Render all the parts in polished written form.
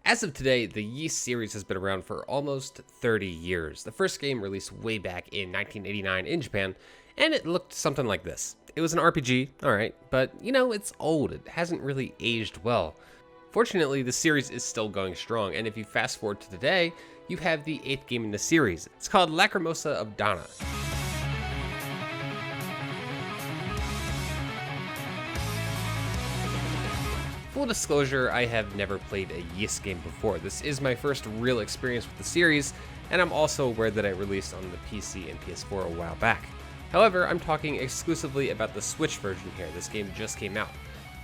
As of today, the Ys series has been around for almost 30 years. The first game released way back in 1989 in Japan, and it looked something like this. It was an RPG, alright, but you know, it's old. It hasn't really aged well. Fortunately, the series is still going strong, and if you fast forward to today, you have the 8th game in the series. It's called Lacrimosa of Dana. Full disclosure, I have never played a Ys game before. This is my first real experience with the series, and I'm also aware that it released on the PC and PS4 a while back. However, I'm talking exclusively about the Switch version here. This game just came out.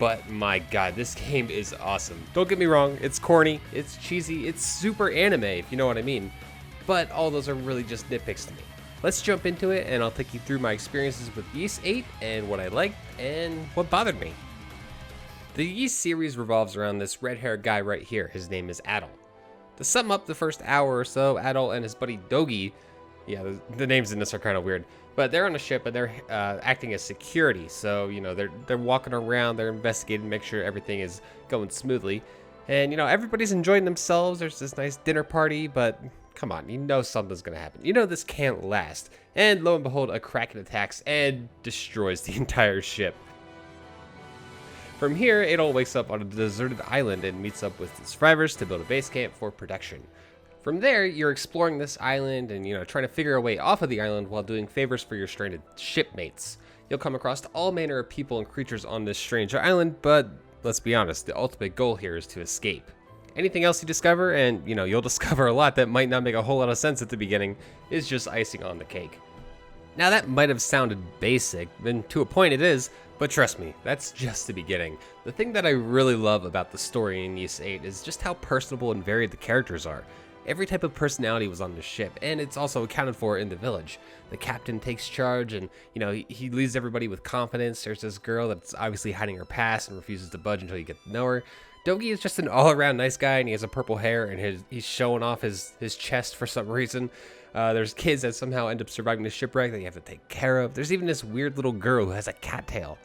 But my god, this game is awesome. Don't get me wrong, it's corny, it's cheesy, it's super anime, if you know what I mean. But all those are really just nitpicks to me. Let's jump into it, and I'll take you through my experiences with Ys 8 and what I liked and what bothered me. The Ys series revolves around this red-haired guy right here. His name is Adol. To sum up the first hour or so, Adol and his buddy Dogi, yeah, the names in this are kind of weird, but they're on a ship and they're acting as security. So, you know, they're walking around, they're investigating, make sure everything is going smoothly. And, you know, everybody's enjoying themselves. There's this nice dinner party, but come on, you know something's going to happen. You know this can't last. And lo and behold, a Kraken attacks and destroys the entire ship. From here, Adol wakes up on a deserted island and meets up with the survivors to build a base camp for protection. From there, you're exploring this island and, you know, trying to figure a way off of the island while doing favors for your stranded shipmates. You'll come across all manner of people and creatures on this strange island, but let's be honest, the ultimate goal here is to escape. Anything else you discover, and, you know, you'll discover a lot that might not make a whole lot of sense at the beginning, is just icing on the cake. Now that might have sounded basic, and to a point it is, but trust me, that's just the beginning. The thing that I really love about the story in Ys 8 is just how personable and varied the characters are. Every type of personality was on the ship, and it's also accounted for in the village. The captain takes charge, and, you know, he leads everybody with confidence. There's this girl that's obviously hiding her past and refuses to budge until you get to know her. Dogi is just an all-around nice guy, and he has a purple hair, and he's showing off his chest for some reason. There's kids that somehow end up surviving the shipwreck that you have to take care of. There's even this weird little girl who has a cattail.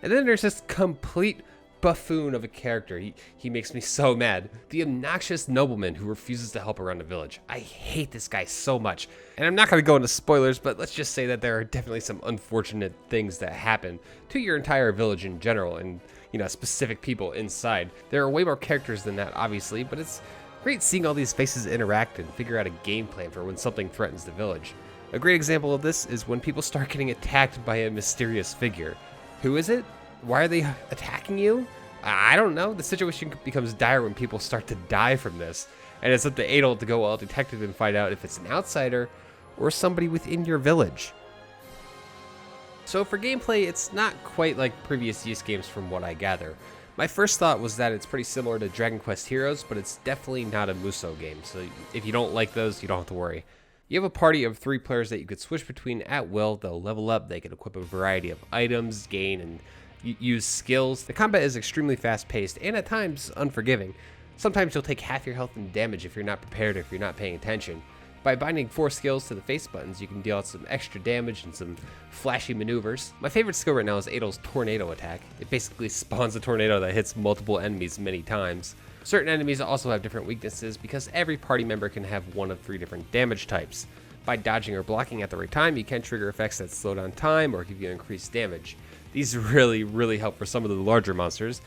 And then there's this complete buffoon of a character. He makes me so mad. The obnoxious nobleman who refuses to help around the village. I hate this guy so much. And I'm not going to go into spoilers, but let's just say that there are definitely some unfortunate things that happen to your entire village in general, and, you know, specific people inside. There are way more characters than that, obviously, but it's great seeing all these faces interact and figure out a game plan for when something threatens the village. A great example of this is when people start getting attacked by a mysterious figure. Who is it? Why are they attacking you? I don't know. The situation becomes dire when people start to die from this, and it's up to Adol to go all detective and find out if it's an outsider or somebody within your village. So for gameplay, it's not quite like previous Ys games from what I gather. My first thought was that it's pretty similar to Dragon Quest Heroes, but it's definitely not a Musou game, so if you don't like those, you don't have to worry. You have a party of 3 players that you could switch between at will. They'll level up, they can equip a variety of items, gain and use skills. The combat is extremely fast-paced and at times unforgiving. Sometimes you'll take half your health and damage if you're not prepared or if you're not paying attention. By binding 4 skills to the face buttons, you can deal out some extra damage and some flashy maneuvers. My favorite skill right now is Adol's tornado attack. It basically spawns a tornado that hits multiple enemies many times. Certain enemies also have different weaknesses because every party member can have one of 3 different damage types. By dodging or blocking at the right time, you can trigger effects that slow down time or give you increased damage. These really help for some of the larger monsters.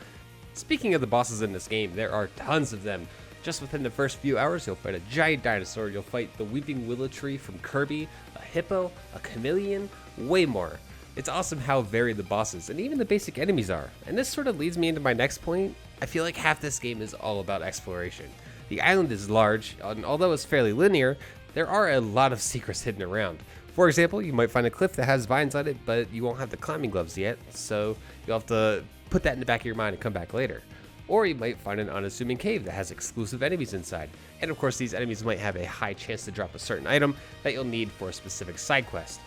Speaking of the bosses in this game, there are tons of them. Just within the first few hours, you'll fight a giant dinosaur, you'll fight the weeping willow tree from Kirby, a hippo, a chameleon, way more. It's awesome how varied the bosses and even the basic enemies are. And this sort of leads me into my next point. I feel like half this game is all about exploration. The island is large, and although it's fairly linear, there are a lot of secrets hidden around. For example, you might find a cliff that has vines on it, but you won't have the climbing gloves yet, so you'll have to put that in the back of your mind and come back later. Or you might find an unassuming cave that has exclusive enemies inside. And of course, these enemies might have a high chance to drop a certain item that you'll need for a specific side quest.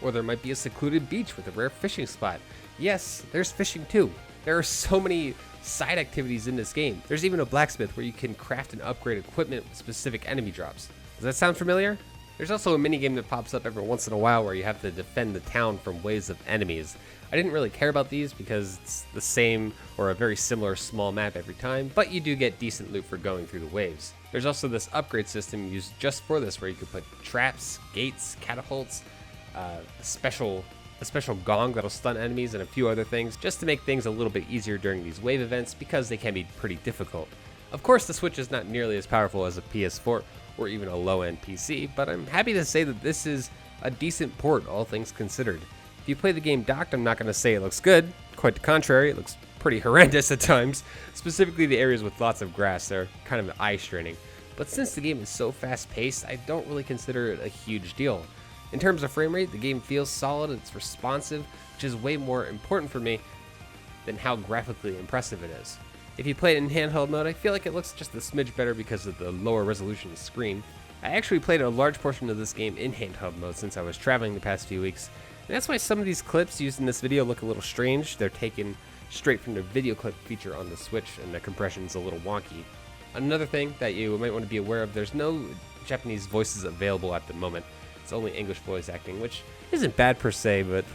Or there might be a secluded beach with a rare fishing spot. Yes, there's fishing too. There are so many side activities in this game. There's even a blacksmith where you can craft and upgrade equipment with specific enemy drops. Does that sound familiar? There's also a minigame that pops up every once in a while where you have to defend the town from waves of enemies. I didn't really care about these because it's the same or a very similar small map every time, but you do get decent loot for going through the waves. There's also this upgrade system used just for this where you can put traps, gates, catapults, a special gong that'll stun enemies, and a few other things just to make things a little bit easier during these wave events because they can be pretty difficult. Of course, the Switch is not nearly as powerful as a PS4 or even a low-end PC, but I'm happy to say that this is a decent port, all things considered. If you play the game docked, I'm not going to say it looks good. Quite the contrary, it looks pretty horrendous at times, specifically the areas with lots of grass. They're kind of eye-straining. But since the game is so fast-paced, I don't really consider it a huge deal. In terms of frame rate, the game feels solid, it's responsive, which is way more important for me than how graphically impressive it is. If you play it in handheld mode, I feel like it looks just a smidge better because of the lower resolution screen. I actually played a large portion of this game in handheld mode since I was traveling the past few weeks, and that's why some of these clips used in this video look a little strange. They're taken straight from the video clip feature on the Switch, and the compression's a little wonky. Another thing that you might want to be aware of, there's no Japanese voices available at the moment. It's only English voice acting, which isn't bad per se, but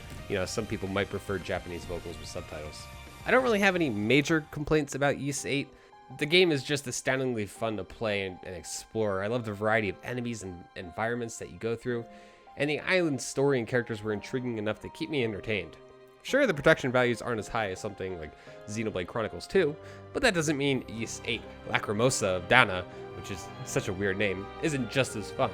some people might prefer Japanese vocals with subtitles. I don't really have any major complaints about Ys VIII. The game is just astoundingly fun to play and explore. I love the variety of enemies and environments that you go through, and the island story and characters were intriguing enough to keep me entertained. Sure, the production values aren't as high as something like Xenoblade Chronicles 2, but that doesn't mean Ys VIII Lacrimosa of Dana, which is such a weird name, isn't just as fun.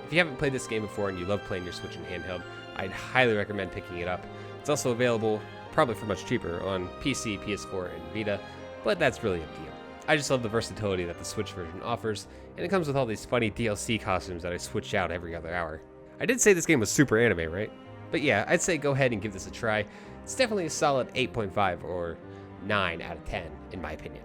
If you haven't played this game before and you love playing your Switch in handheld, I'd highly recommend picking it up. It's also available, probably for much cheaper, on PC, PS4, and Vita, but that's really up to you. I just love the versatility that the Switch version offers, and it comes with all these funny DLC costumes that I switch out every other hour. I did say this game was super anime, right? But yeah, I'd say go ahead and give this a try. It's definitely a solid 8.5 or 9 out of 10, in my opinion.